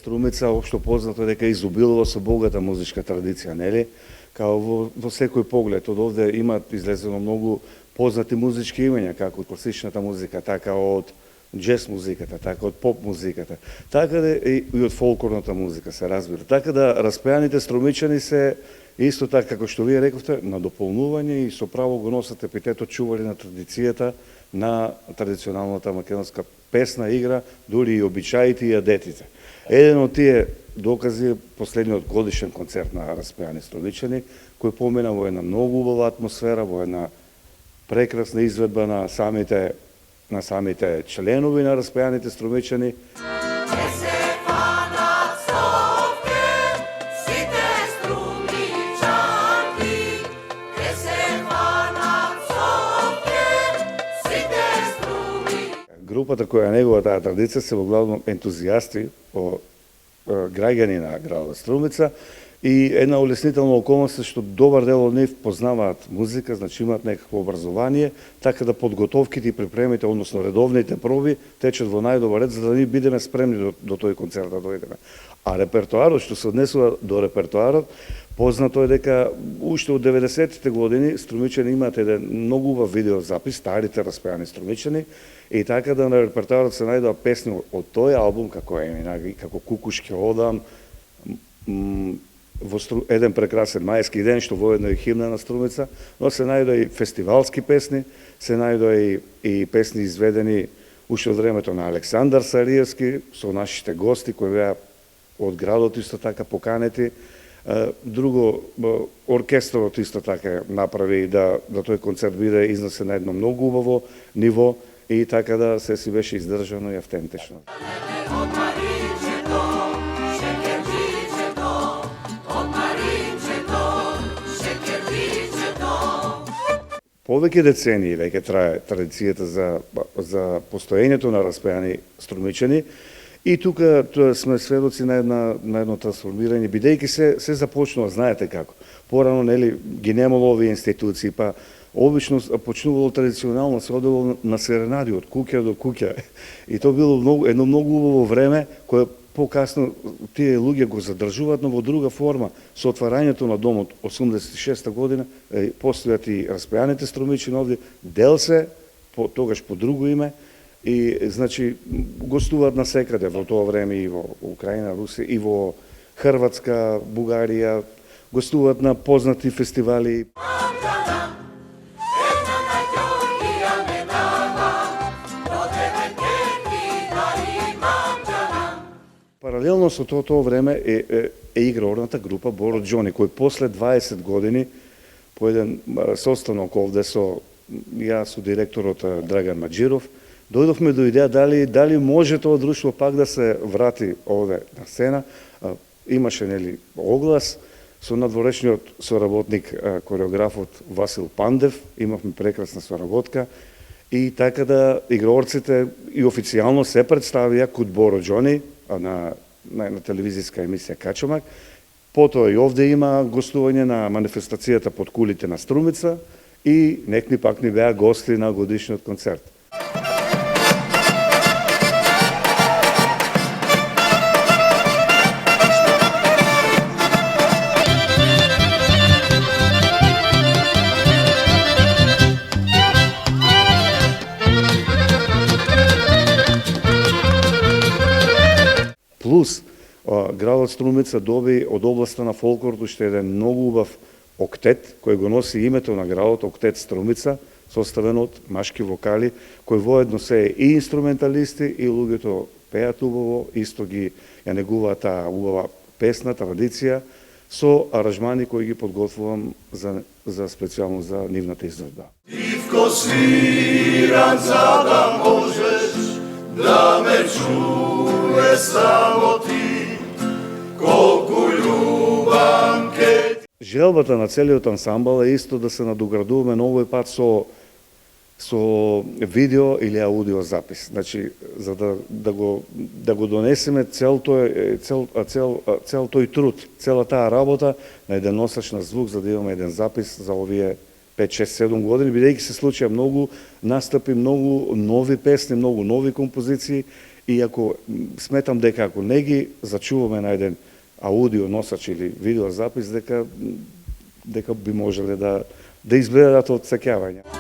Струмица општо познато е дека изобилува со богата музичка традиција, нели? Као во секој поглед, од овде имаат излезено многу познати музички имења, како од класичната музика, така од джез музиката, така од поп музиката, така да и од фолклорната музика се разбира. Така да распеаните струмичани се исто така како што вие рековте, на дополнување и со право го носат епитетот чували на традицијата на традиционалната македонска песна, игра, дури и обичаите и адетите. Еден од тие докази е последниот годишен концерт на распеани струмичани, кој помина во една многу убава атмосфера, во една прекрасна изведба на самите членови на распеаните струмичани. Групата која негува таа традиција се во главно ентузијасти по граѓани на градот Струмица и една улеснителна околност е што добар дел од нив познаваат музика, значи имаат некакво образование, така да подготовките и припремите, односно редовните проби, течат во најдобар ред, за да ни бидеме спремни до тој концерт да дојдеме. А репертоарот, што се однесува до репертоарот, познато е дека уште од 90-тите години струмичани имаат еден многу убав видеозапис, старите распеани струмичани, и така да на репертоарот се најдоа песни од тој албум, како Кукушке одам, во еден прекрасен мајски ден, што воедно е химна на Струмица, но се најдоа и фестивалски песни, се најдоа и песни изведени уште од времето на Александар Сариевски, со нашите гости кои беа од градот исто така поканети. Друго, оркестрот исто така направи да тој концерт биде изнесен на едно многу убаво ниво и така да се си беше издржано и автентично. Повеќе децении веќе трае традицијата за постоењето на распеани струмичани и тука сме сведоци на едно трансформирање, бидејќи се започнува, знаете како. Порано нели ги немало овие институции, па обично почнувало традиционално, се одело на серенади од куќа до куќа. И тоа било едно многу убаво време кое покасно тие луѓе го задржуваат, но во друга форма. Со отварањето на домот 86-та година постојат и распеаните струмичани овде, дел се тогаш по друго име и значи гостуваат насекаде во тоа време и во Украина, Русија и во Хрватска, Бугарија, гостуваат на познати фестивали. Паралелно со тоа време е играорната група Боро Џони, кој после 20 години по еден состанок овде со директорот Драган Маџиров, дојдовме до идеја дали може тоа друштво пак да се врати овде на сцена. Имаше нели оглас со надворешниот соработник кореографот Васил Пандев, имавме прекрасна соработка и така да играорците и официјално се представија куд Боро Џони на телевизиска емисија Качамак. Потоа и овде има гостување на манифестацијата под кулите на Струмица и некни пак ни беа гости на годишниот концерт. Плюс, градот Струмица доби од областа на фолклорот уште еден многу убав октет, кој го носи името на градот, октет Струмица, составен од машки вокали, кои воедно се и инструменталисти, и луѓето пеат убаво, исто ги ја негуваат таа убава песна, традиција, со аранжмани кои ги подготвувам за специјално за нивната изvedба. Дивко свирам за да можеш да ме чуеш само ти, колку љубам ке ти. Желбата на целиот ансамбл е исто да се надоградуваме на овој пат со видео или аудио запис. Значи, за да го донесеме цел тој труд, цела таа работа на еден носач на звук, за да имаме еден запис за овие 5-6-7 години, бидејќи се случија многу настапи, многу нови песни, многу нови композиции, и ако сметам дека ако не ги зачуваме на еден аудио носач или видео запис, дека би можеле да изгледат од сеќавање.